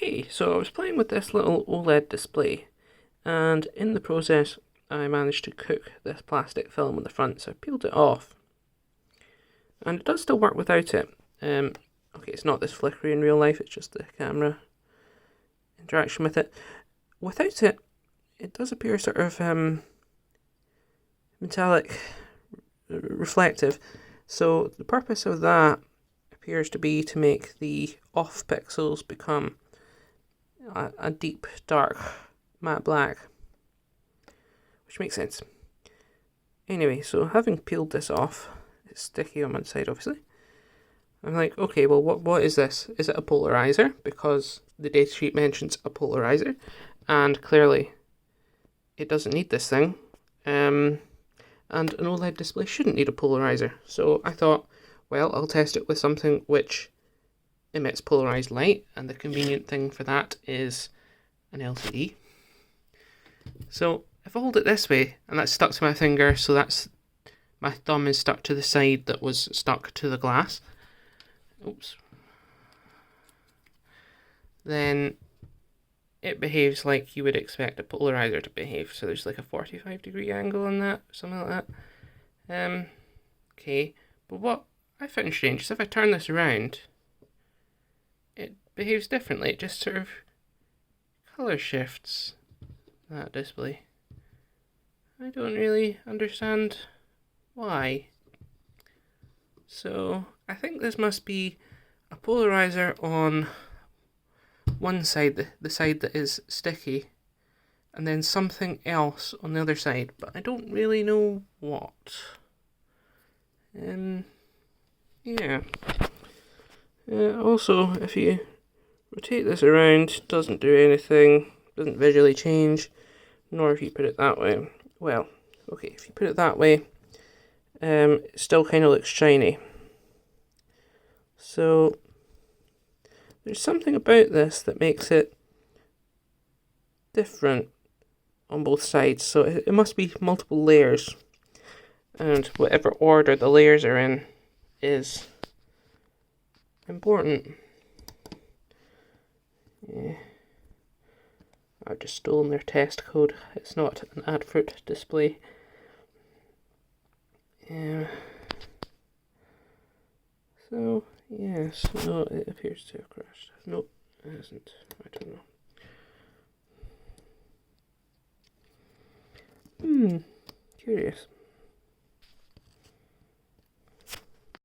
Okay, so I was playing with this little OLED display, and in the process I managed to cook this plastic film on the front, so I peeled it off. And it does still work without it. Okay, it's not this flickery in real life, it's just the camera interaction with it. Without it, it does appear sort of metallic, reflective. So the purpose of that appears to be to make the off pixels become a deep, dark, matte black, which makes sense. Anyway, so having peeled this off, it's sticky on one side obviously. I'm like, okay, well what is this? Is it a polarizer? Because the datasheet mentions a polarizer, and clearly it doesn't need this thing. And an OLED display shouldn't need a polarizer. So I thought, well, I'll test it with something which emits polarized light, and the convenient thing for that is an LCD. So if I hold it this way, and that's stuck to my finger, so that's my thumb is stuck to the side that was stuck to the glass. Oops. Then it behaves like you would expect a polarizer to behave. So there's like a 45-degree angle on that, something like that. Okay, but what I found strange is if I turn this around, it behaves differently. It just sort of color shifts that display. I don't really understand why. So I think this must be a polarizer on one side, the side that is sticky, and then something else on the other side, but I don't really know what. Yeah. Also, if you rotate this around, it doesn't do anything, doesn't visually change, nor if you put it that way. Well, okay, if you put it that way, it still kind of looks shiny. So there's something about this that makes it different on both sides. So it must be multiple layers, and whatever order the layers are in is important. Yeah. I've just stolen their test code. It's not an advert display. Yeah. So, yes, no, it appears to have crashed. Nope, it hasn't. I don't know. Curious.